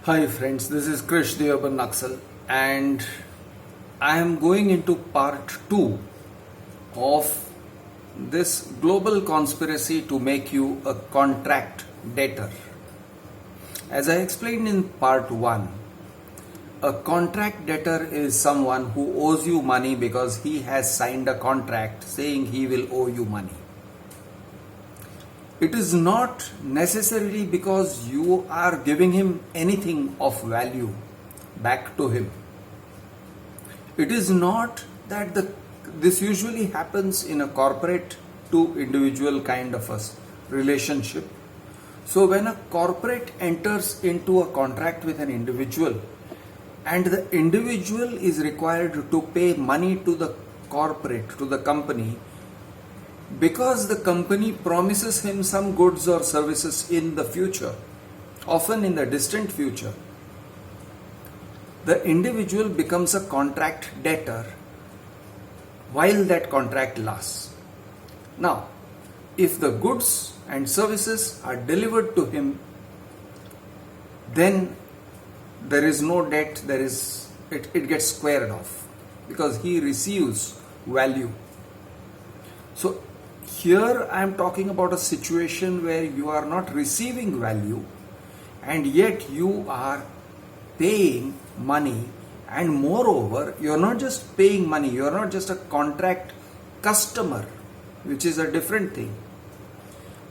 Hi friends, this is Krish the Urban Naxal, and I am going into part 2 of this global conspiracy to make you a contract debtor. As I explained in part 1, a contract debtor is someone who owes you money because he has signed a contract saying he will owe you money. It is not necessarily because you are giving him anything of value back to him. It is not that this usually happens in a corporate to individual kind of a relationship. So when a corporate enters into a contract with an individual and the individual is required to pay money to the corporate, to the company, because the company promises him some goods or services in the future, often in the distant future, the individual becomes a contract debtor while that contract lasts. Now, if the goods and services are delivered to him, then there is no debt, it gets squared off because he receives value. So here I am talking about a situation where you are not receiving value and yet you are paying money, and moreover you are not just paying money, you are not just a contract customer, which is a different thing,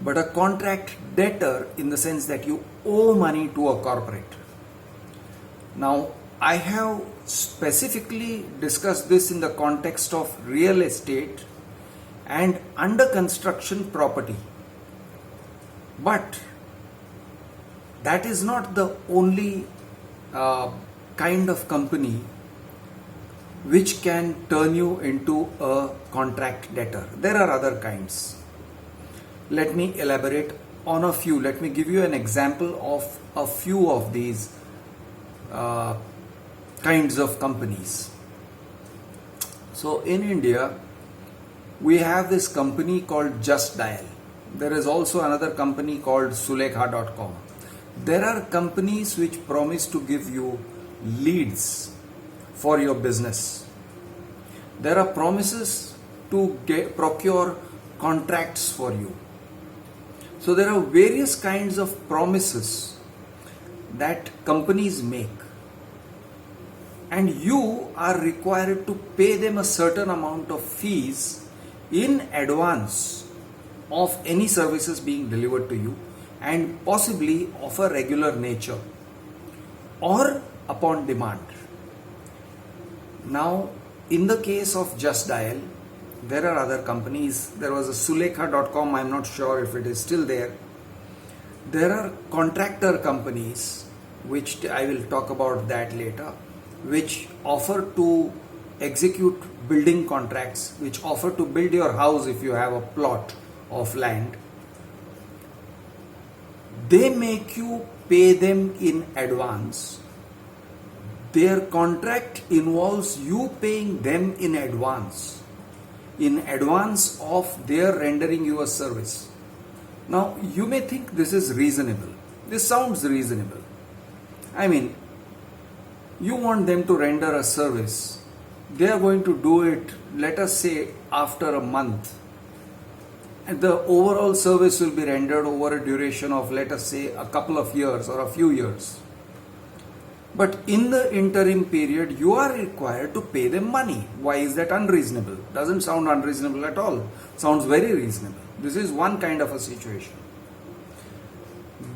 but a contract debtor in the sense that you owe money to a corporate. Now, I have specifically discussed this in the context of real estate and under construction property. But that is not the only kind of company which can turn you into a contract debtor. There are other kinds. Let me elaborate on a few. Let me give you an example of a few of these kinds of companies. So in India, we have this company called Just Dial. There is also another company called Sulekha.com. There are companies which promise to give you leads for your business. There are promises to procure contracts for you. So there are various kinds of promises that companies make, and you are required to pay them a certain amount of fees in advance of any services being delivered to you, and possibly of a regular nature or upon demand. Now, in the case of Just Dial, there are other companies. There was a Sulekha.com, I'm not sure if it is still there. There are contractor companies, which I will talk about that later, which offer to execute building contracts, which offer to build your house if you have a plot of land. They make you pay them in advance. Their contract involves you paying them in advance of their rendering you a service. Now, you may think this is reasonable. This sounds reasonable. I mean, you want them to render a service. They are going to do it, let us say, after a month. And the overall service will be rendered over a duration of, let us say, a couple of years or a few years. But in the interim period, you are required to pay them money. Why is that unreasonable? Doesn't sound unreasonable at all. Sounds very reasonable. This is one kind of a situation.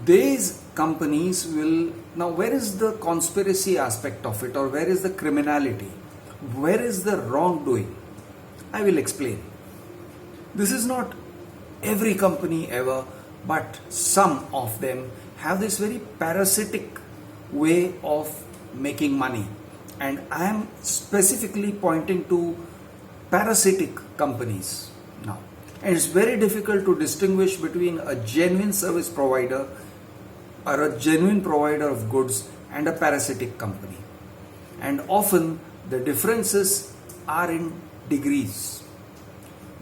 These companies will... Now, where is the conspiracy aspect of it, or where is the criminality? Where is the wrongdoing? I will explain. This is not every company ever, but some of them have this very parasitic way of making money. And I am specifically pointing to parasitic companies now. And it's very difficult to distinguish between a genuine service provider or a genuine provider of goods and a parasitic company. And often the differences are in degrees.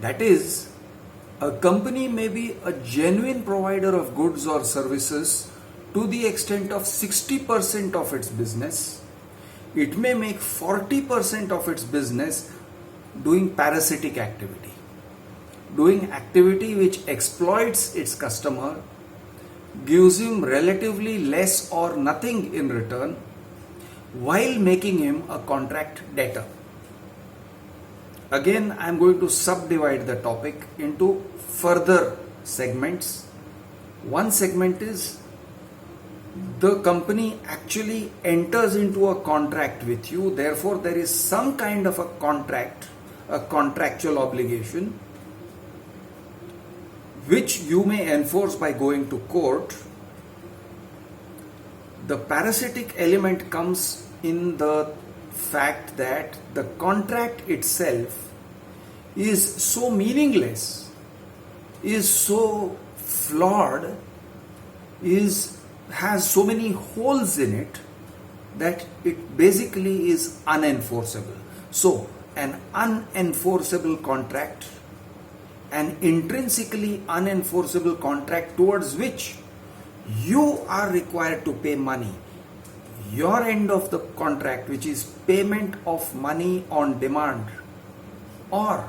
That is, a company may be a genuine provider of goods or services to the extent of 60% of its business. It may make 40% of its business doing parasitic activity, doing activity which exploits its customer, gives him relatively less or nothing in return, while making him a contract debtor. Again, I am going to subdivide the topic into further segments. One segment is the company actually enters into a contract with you, therefore there is some kind of a contract, a contractual obligation, which you may enforce by going to court. The parasitic element comes in the fact that the contract itself is so meaningless, is so flawed, has so many holes in it that it basically is unenforceable. So, an unenforceable contract, an intrinsically unenforceable contract towards which you are required to pay money. Your end of the contract, which is payment of money on demand or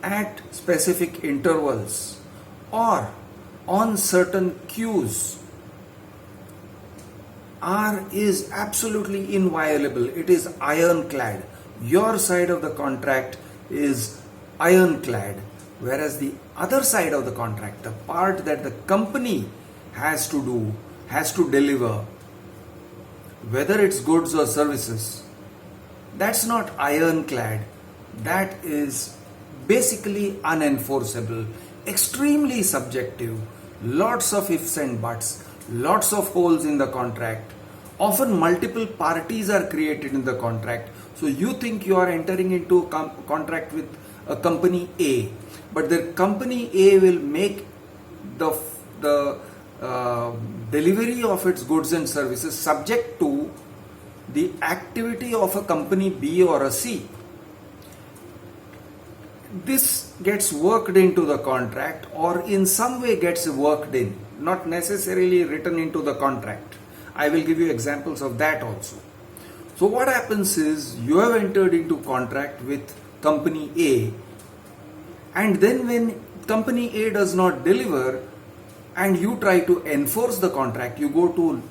at specific intervals or on certain cues, is absolutely inviolable. It is ironclad. Your side of the contract is ironclad, whereas the other side of the contract, the part that the company has to do, has to deliver, whether it's goods or services, that's not ironclad. That is basically unenforceable, extremely subjective, lots of ifs and buts, lots of holes in the contract. Often multiple parties are created in the contract. So you think you are entering into a contract with a company A, but the company A will make the delivery of its goods and services subject to the activity of a company B or a C. This gets worked into the contract or in some way gets worked in, not necessarily written into the contract. I will give you examples of that also. So what happens is you have entered into contract with company A, and then when company A does not deliver and you try to enforce the contract, you go to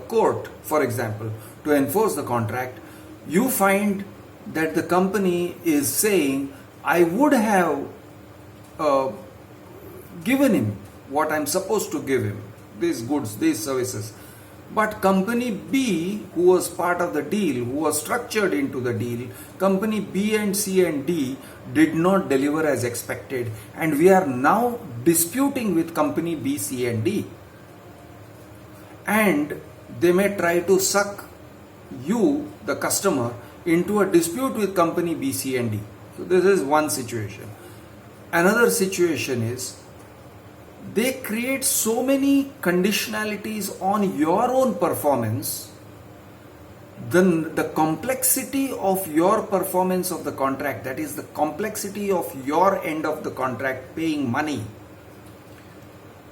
court, for example, to enforce the contract, you find that the company is saying, I would have given him what I'm supposed to give him, these goods, these services. But company B, who was part of the deal, who was structured into the deal, company B and C and D did not deliver as expected, and we are now disputing with company B, C and D. And they may try to suck you, the customer, into a dispute with company B, C and D. So this is one situation. Another situation is they create so many conditionalities on your own performance, then the complexity of your performance of the contract, that is the complexity of your end of the contract paying money,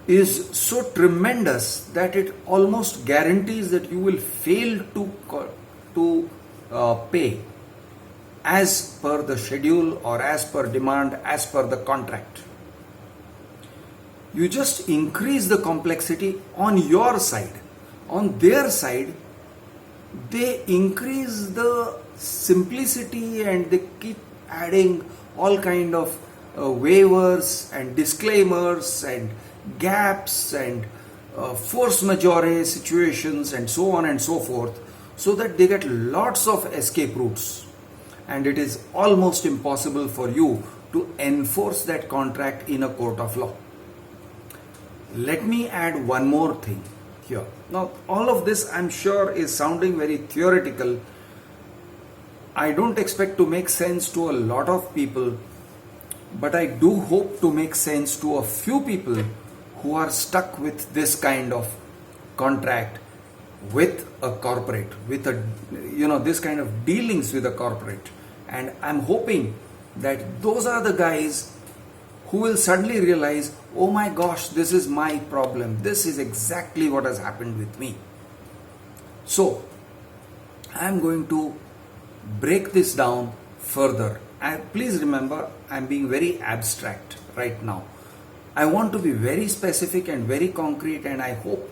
is so tremendous that it almost guarantees that you will fail to pay as per the schedule or as per demand, as per the contract. You just increase the complexity on your side. On their side, they increase the simplicity and they keep adding all kind of waivers and disclaimers and gaps and force majeure situations and so on and so forth, so that they get lots of escape routes, and it is almost impossible for you to enforce that contract in a court of law. Let me add one more thing here. Now, all of this I'm sure is sounding very theoretical. I don't expect to make sense to a lot of people, but I do hope to make sense to a few people who are stuck with this kind of contract with a corporate, with this kind of dealings with a corporate. And I'm hoping that those are the guys who will suddenly realize, oh my gosh, this is my problem. This is exactly what has happened with me. So, I am going to break this down further. And please remember, I am being very abstract right now. I want to be very specific and very concrete, and I hope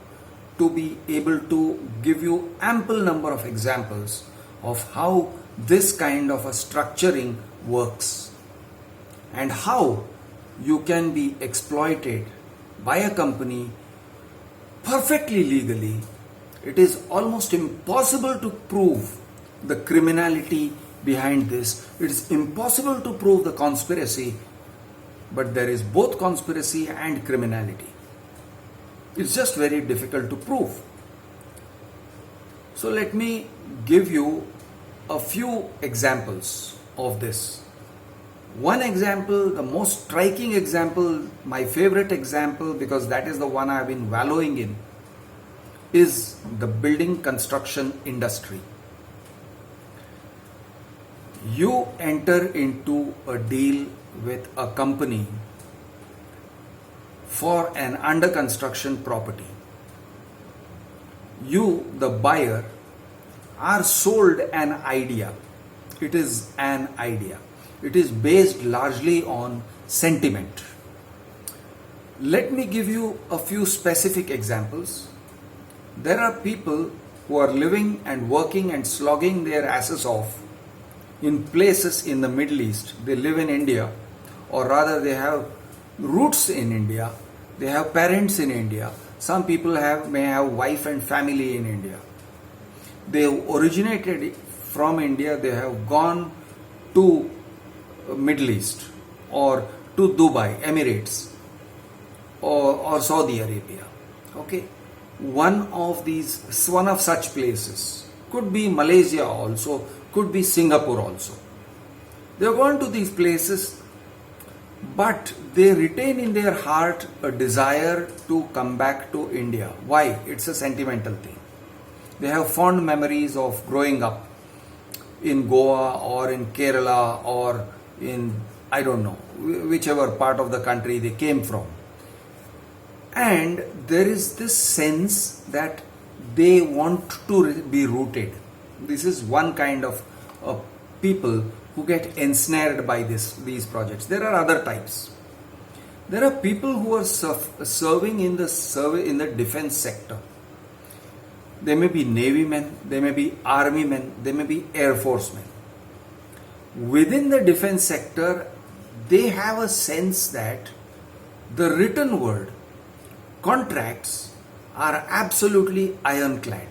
to be able to give you ample number of examples of how this kind of a structuring works and how you can be exploited by a company perfectly legally. It is almost impossible to prove the criminality behind this. It is impossible to prove the conspiracy, but there is both conspiracy and criminality. It's just very difficult to prove. So let me give you a few examples of this. One example, the most striking example, my favorite example, because that is the one I have been wallowing in, is the building construction industry. You enter into a deal with a company for an under construction property. You, the buyer, are sold an idea. It is an idea. It is based largely on sentiment. Let me give you a few specific examples. There are people who are living and working and slogging their asses off in places in the Middle East. They live in India, or rather they have roots in India. They have parents in India. Some people may have wife and family in India. They originated from India. They have gone to Middle East or to Dubai, Emirates, or Saudi Arabia. Okay, one of such places could be Malaysia also, could be Singapore also. They have gone to these places, but they retain in their heart a desire to come back to India. Why? It's a sentimental thing. They have fond memories of growing up in Goa or in Kerala or in, I don't know, whichever part of the country they came from. And there is this sense that they want to be rooted. This is one kind of people who get ensnared by these projects. There are other types. There are people who are serving in the defense sector. They may be Navy men, they may be Army men, they may be Air Force men. Within the defense sector, they have a sense that the written word, contracts, are absolutely ironclad.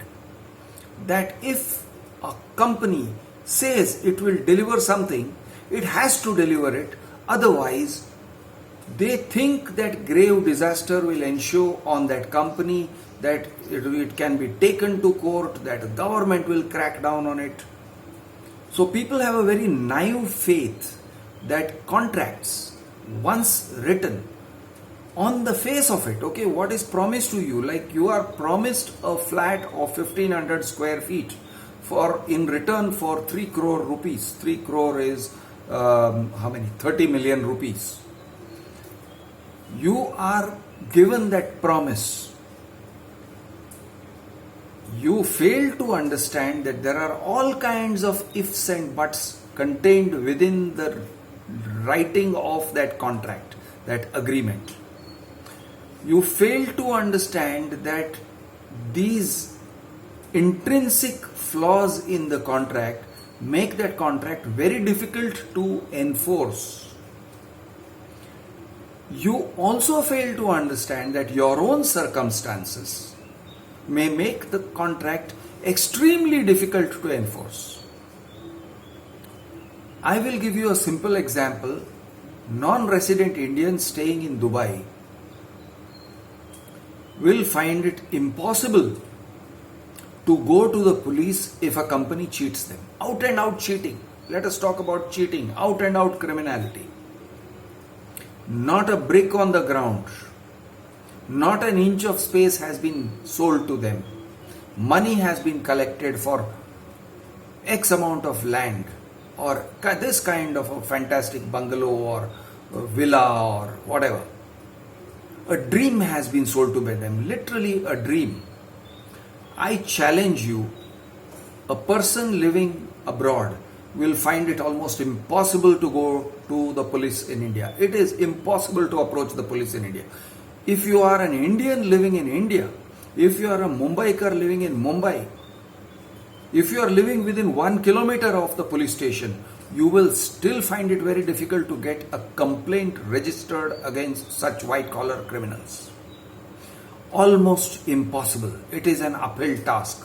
That if a company says it will deliver something, it has to deliver it. Otherwise, they think that grave disaster will ensue on that company, that it can be taken to court, that the government will crack down on it. So people have a very naive faith that contracts, once written, on the face of it, okay, what is promised to you, like you are promised a flat of 1500 square feet in return for 3 crore rupees. 3 crore is how many? 30 million rupees. You are given that promise. You fail to understand that there are all kinds of ifs and buts contained within the writing of that contract, that agreement. You fail to understand that these intrinsic flaws in the contract make that contract very difficult to enforce. You also fail to understand that your own circumstances may make the contract extremely difficult to enforce. I will give you a simple example. Non-resident Indians staying in Dubai will find it impossible to go to the police if a company cheats them. Out and out cheating. Let us talk about cheating. Out and out criminality. Not a brick on the ground. Not an inch of space has been sold to them. Money has been collected for X amount of land or this kind of a fantastic bungalow a villa or whatever. A dream has been sold to them, literally a dream. I challenge you, a person living abroad will find it almost impossible to go to the police in India. It is impossible to approach the police in India. If you are an Indian living in India, if you are a Mumbaiker living in Mumbai, if you are living within 1 kilometer of the police station, you will still find it very difficult to get a complaint registered against such white-collar criminals. Almost impossible. It is an uphill task.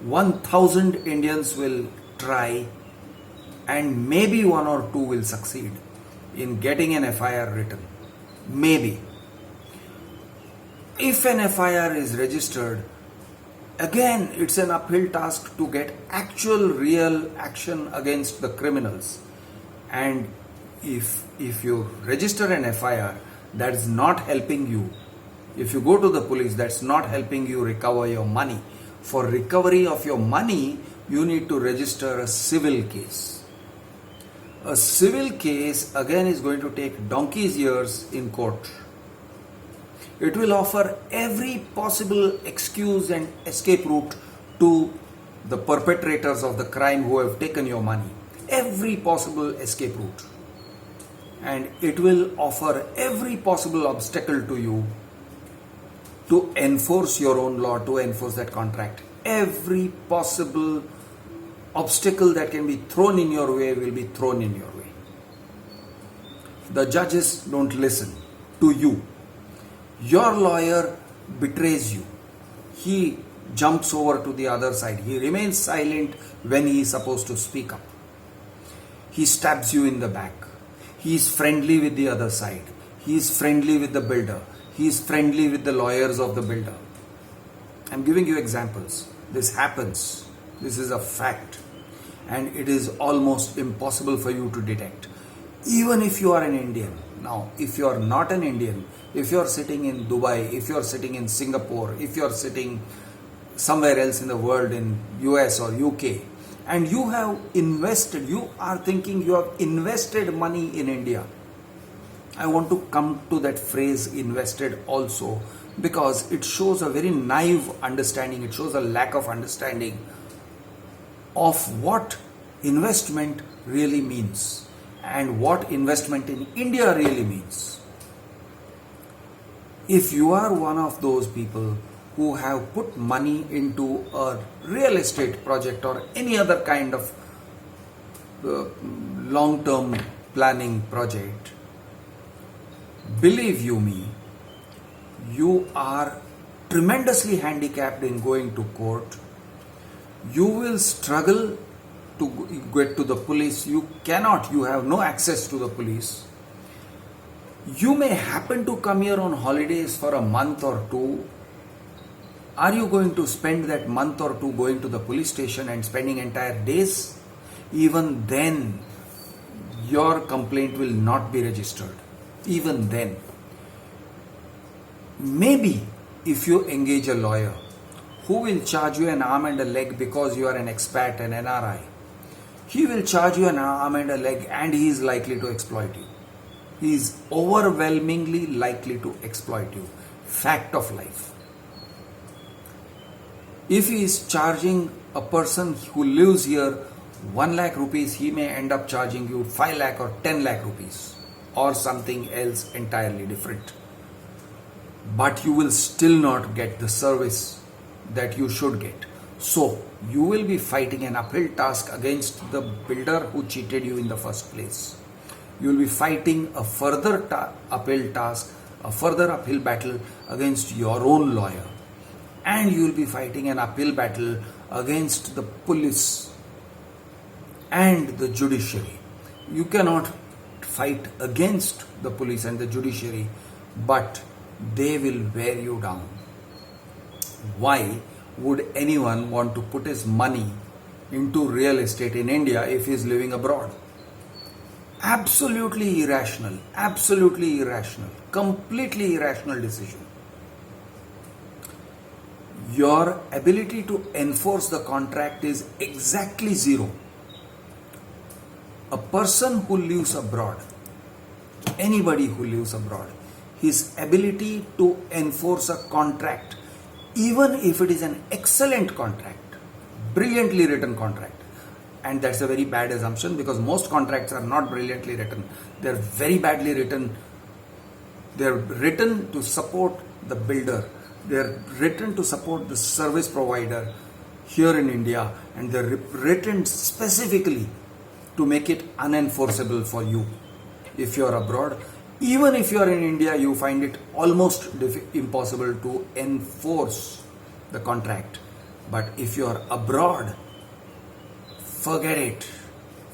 1,000 Indians will try and maybe 1 or 2 will succeed in getting an FIR written. Maybe. If an FIR is registered, again it's an uphill task to get actual real action against the criminals. And if you register an FIR, that is not helping you. If you go to the police, that's not helping you recover your money. For recovery of your money, you need to register a civil case. A civil case again is going to take donkey's years in court. It will offer every possible excuse and escape route to the perpetrators of the crime who have taken your money. Every possible escape route. And it will offer every possible obstacle to you to enforce your own law, to enforce that contract. Every possible obstacle that can be thrown in your way will be thrown in your way. The judges don't listen to you. Your lawyer betrays you. He jumps over to the other side. He remains silent when he is supposed to speak up. He stabs you in the back. He is friendly with the other side. He is friendly with the builder. He is friendly with the lawyers of the builder. I'm giving you examples. This happens. This is a fact. And it is almost impossible for you to detect. Even if you are an Indian. Now, if you are not an Indian, if you are sitting in Dubai, if you are sitting in Singapore, if you are sitting somewhere else in the world, in US or UK, and you have invested, you are thinking you have invested money in India. I want to come to that phrase invested also, because it shows a very naive understanding, it shows a lack of understanding of what investment really means and what investment in India really means. If you are one of those people who have put money into a real estate project or any other kind of long-term planning project, believe you me, you are tremendously handicapped in going to court. You will struggle to get to the police. You cannot, you have no access to the police. You may happen to come here on holidays for a month or two. Are you going to spend that month or two going to the police station and spending entire days? Even then, your complaint will not be registered. Even then. Maybe if you engage a lawyer who will charge you an arm and a leg because you are an expat, an NRI, he will charge you an arm and a leg and he is likely to exploit you. He is overwhelmingly likely to exploit you. Fact of life. If he is charging a person who lives here 1 lakh rupees, he may end up charging you 5 lakh or 10 lakh rupees or something else entirely different. But you will still not get the service that you should get. So, you will be fighting an uphill task against the builder who cheated you in the first place. You will be fighting a further uphill task, a further uphill battle against your own lawyer. And you will be fighting an uphill battle against the police and the judiciary. You cannot fight against the police and the judiciary, but they will wear you down. Why would anyone want to put his money into real estate in India if he is living abroad? Absolutely irrational, completely irrational decision. Your ability to enforce the contract is exactly zero. A person who lives abroad anybody who lives abroad, his ability to enforce a contract, even if it is an excellent contract, brilliantly written contract, and that's a very bad assumption because most contracts are not brilliantly written. They're very badly written. They're written to support the builder. They're written to support the service provider here in India, and they're written specifically to make it unenforceable for you. If you're abroad, even if you're in India, you find it almost impossible to enforce the contract. But if you're abroad, forget it.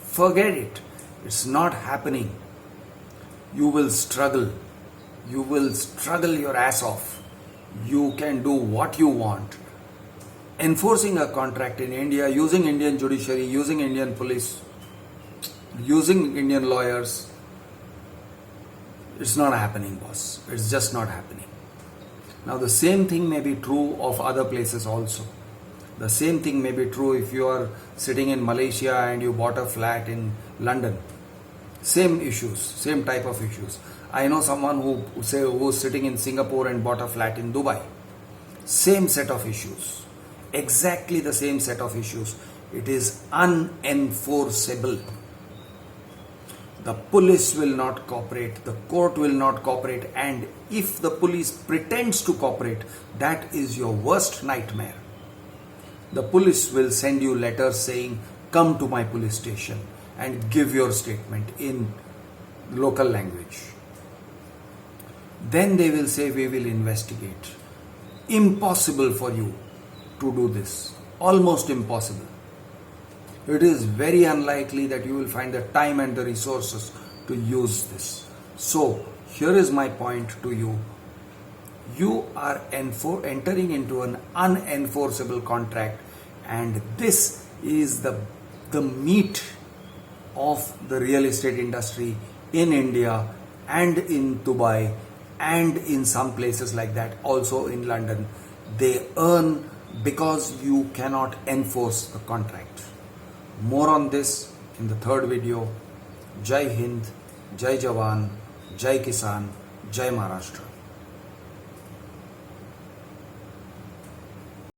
Forget it. It's not happening. You will struggle. You will struggle your ass off. You can do what you want. Enforcing a contract in India, using Indian judiciary, using Indian police, using Indian lawyers, it's not happening, boss. It's just not happening. Now, the same thing may be true of other places also. The same thing may be true if you are sitting in Malaysia and you bought a flat in London. Same issues, same type of issues. I know someone who's sitting in Singapore and bought a flat in Dubai. Same set of issues. Exactly the same set of issues. It is unenforceable. The police will not cooperate, the court will not cooperate, and if the police pretends to cooperate, that is your worst nightmare. The police will send you letters saying, come to my police station and give your statement in local language. Then they will say, we will investigate. Impossible for you to do this. Almost impossible. It is very unlikely that you will find the time and the resources to use this. So, here is my point to you. You are entering into an unenforceable contract, and this is the meat of the real estate industry in India and in Dubai and in some places like that, also in London. They earn because you cannot enforce the contract. More on this in the third video. Jai Hind, Jai Jawan, Jai Kisan, Jai Maharashtra.